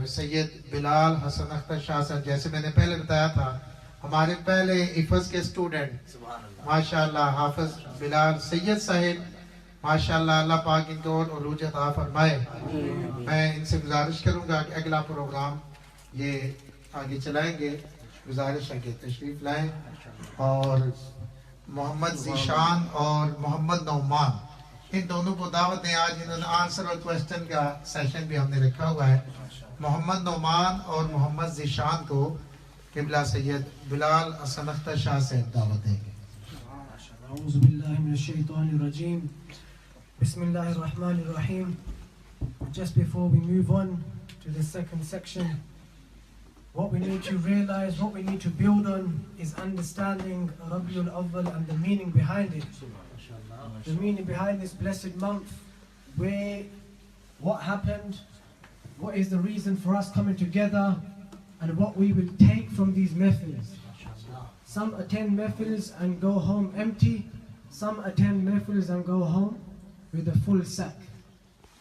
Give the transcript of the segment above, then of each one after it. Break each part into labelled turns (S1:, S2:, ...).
S1: सैयद बिलाल हसन अख्तर शाह साहब, जैसे मैंने पहले बताया था, हमारे पहले हिफ्ज़ के स्टूडेंट माशाअल्लाह हाफिज बिलाल सैयद साहिब, माशाअल्लाह, अल्लाह पाक इनको और उरूज अता फरमाए। मैं इनसे गुजारिश करूंगा कि अगला प्रोग्राम ये आगे चलाएंगे। गुजारिश है कि तशरीफ लाएं। और मोहम्मद ज़ीशान और मोहम्मद नौमान, इन दोनों को दावत दें। आज इन्होंने आंसर और क्वेश्चन का सेशन भी हमने रखा हुआ है। मोहम्मद नौमान और मोहम्मद ज़ीशान को क़िबला सैयद बिलाल हसन अख्तर शाह से दावत देंगे।
S2: Bismillahirrahmanirrahim. Just before we move on to the second section, what we need to realize, what we need to build on is understanding Rabiul Awwal and the meaning behind it. The meaning behind this blessed month, what happened, what is the reason for us coming together, and what we will take from these mehfils. Some attend mehfils and go home empty. Some attend mehfils and go home with a full sack.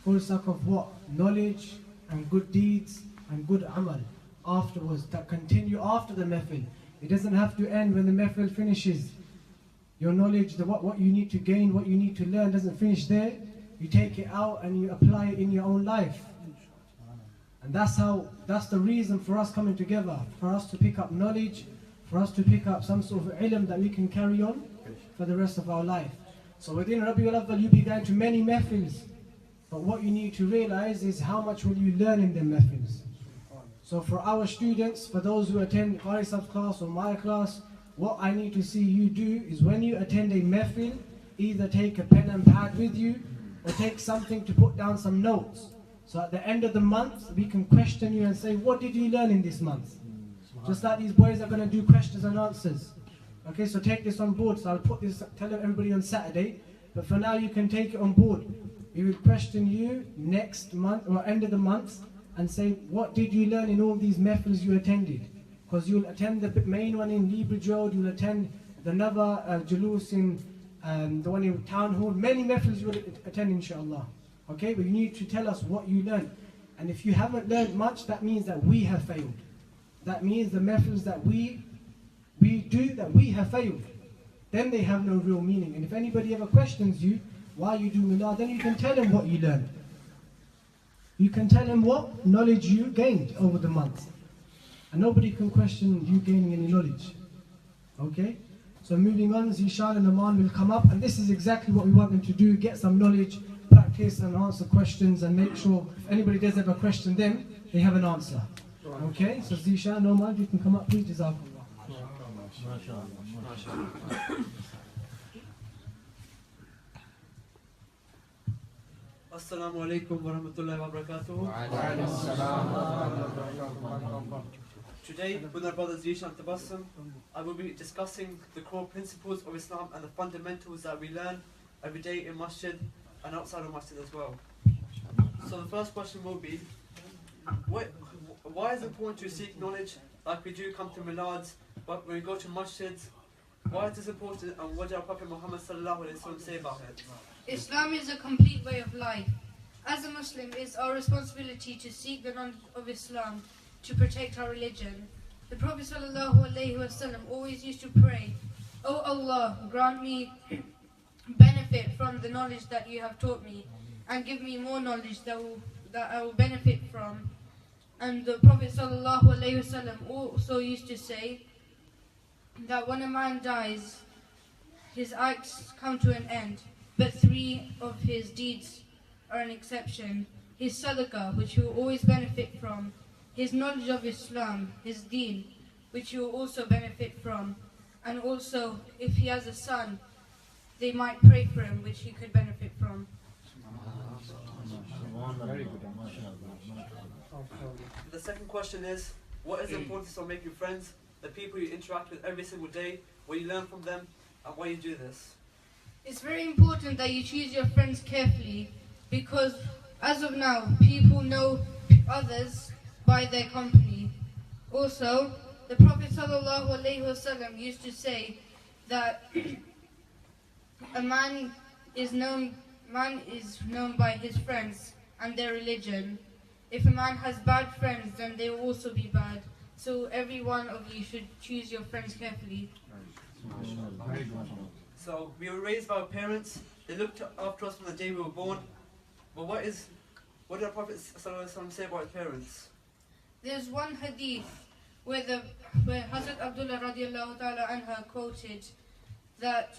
S2: Full sack of what? Knowledge and good deeds and good amal afterwards, that continue after the mehfil. It doesn't have to end when the mehfil finishes. Your knowledge, what you need to gain, what you need to learn doesn't finish there. You take it out and you apply it in your own life. And that's the reason for us coming together, for us to pick up knowledge, for us to pick up some sort of ilm that we can carry on for the rest of our life. So within Rabiul Awwal you be going to many mehfils, but what you need to realize is how much will you learn in them mehfils. So for our students, for those who attend Qarisab's class or my class, what I need to see you do is when you attend a mehfil, either take a pen and pad with you or take something to put down some notes. So at the end of the month, we can question you and say, what did you learn in this month? Just like these boys are going to do questions and answers. Okay, so take this on board. So I'll put this, tell everybody on Saturday, but for now you can take it on board. We will question you next month or end of the month and say, what did you learn in all these mehfils you attended? Because you'll attend the main one in Leebridge Road, you'll attend the Nava Julus in the one in Town Hall, many mehfils you will attend inshallah. Okay, but you need to tell us what you learned. And if you haven't learned much, that means that we have failed. That means the mehfils that we do, that we have failed. Then they have no real meaning. And if anybody ever questions you why you do milad, then you can tell them what you learned. You can tell them what knowledge you gained over the month. And nobody can question you gaining any knowledge. Okay? So moving on, Zishan and Aman will come up, and this is exactly what we want them to do, get some knowledge, practice and answer questions, and make sure if anybody does have a question then they have an answer. Okay? So Zishan and Aman, you can come up please, Jazakallah.
S3: Assalamu alaikum wa rahmatullahi wa barakatuh. Today, with our brothers Zishan and Tabassum, I will be discussing the core principles of Islam and the fundamentals that we learn every day in masjid and outside of masjid as well. So the first question will be, why is it important to seek knowledge like we do come to milads, but when we go to masjids, why is this important and what did our Prophet Muhammad sallallahu alaihi wasallam say about it?
S4: Islam is a complete way of life. As a Muslim, it's our responsibility to seek the knowledge of Islam to protect our religion. The Prophet ﷺ always used to pray, "O Allah, grant me benefit from the knowledge that you have taught me, and give me more knowledge that I will benefit from." And the Prophet ﷺ also used to say that when a man dies, his acts come to an end, but 3 of his deeds are an exception. His sadaqah, which he will always benefit from, his knowledge of Islam, his deen, which he will also benefit from, and also if he has a son, they might pray for him, which he could benefit from.
S3: The second question is, what is the importance of making friends, the people you interact with every single day, what you learn from them, and why you do this?
S4: It's very important that you choose your friends carefully, because as of now, people know others by their company. Also, the Prophet ﷺ used to say that a man is known by his friends and their religion. If a man has bad friends, then they will also be bad. So every one of you should choose your friends carefully.
S3: So we were raised by our parents. They looked after us from the day we were born. But what did our Prophet ﷺ say about his parents?
S4: There's one hadith where Hazrat Abdullah radiallahu ta'ala anha quoted that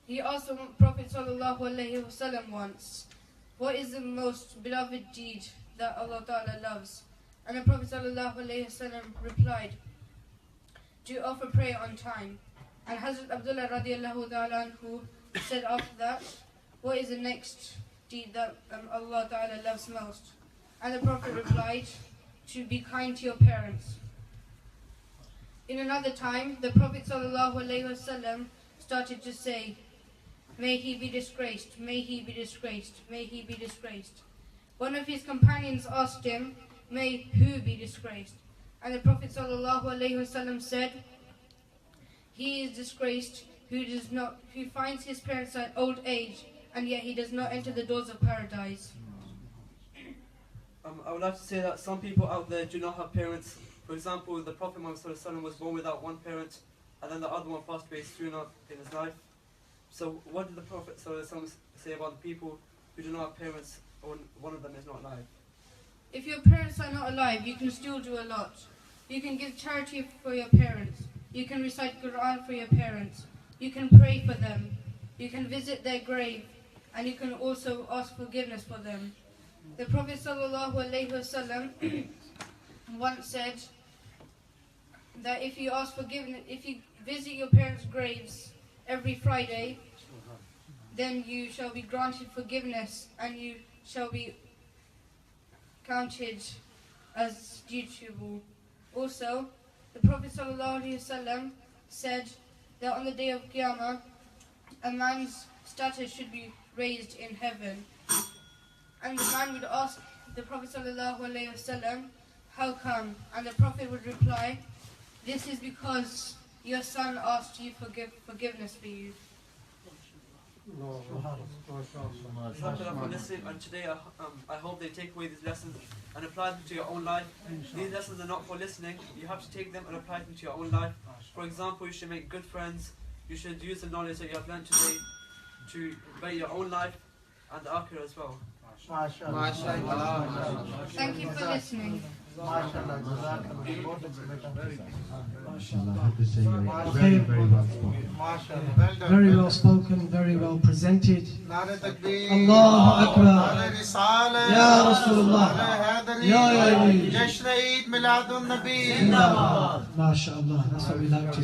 S4: he asked the Prophet sallallahu alaihi wasallam once, what is the most beloved deed that Allah ta'ala loves? And the Prophet sallallahu alaihi wasallam replied, to offer prayer on time. And Hazrat Abdullah radiallahu ta'ala anhu said after that, what is the next deed that Allah ta'ala loves most? And the Prophet replied, to be kind to your parents. In another time, the Prophet ﷺ started to say, may he be disgraced, may he be disgraced, may he be disgraced. One of his companions asked him, may who be disgraced? And the Prophet ﷺ said, he is disgraced who finds his parents at old age, and yet he does not enter the doors of paradise.
S3: I would like to say that some people out there do not have parents. For example, the Prophet Muhammad was born without one parent, and then the other one passed away soon in his life. So what did the Prophet say about the people who do not have parents, or one of them is not alive?
S4: If your parents are not alive, you can still do a lot. You can give charity for your parents. You can recite Quran for your parents. You can pray for them. You can visit their grave, and you can also ask forgiveness for them. The Prophet ﷺ once said that if you ask forgiveness, if you visit your parents' graves every Friday, then you shall be granted forgiveness and you shall be counted as dutiful. Also, the Prophet ﷺ said that on the day of Qiyamah, a man's status should be raised in heaven. And the man would ask the Prophet ﷺ, how come? And the Prophet would reply, this is because your son asked you for forgiveness for you.
S3: For listening, and today I hope they take away these lessons and apply them to your own life. These lessons are not for listening, you have to take them and apply them to your own life. For example, you should make good friends, you should use the knowledge that you have learned today to better your own life and the akhirah as well.
S4: Thank you for listening.
S2: Very well spoken, very well presented. Allahu Akbar. Ya Rasulullah. Ya Nabi. MashaAllah. That's what we like to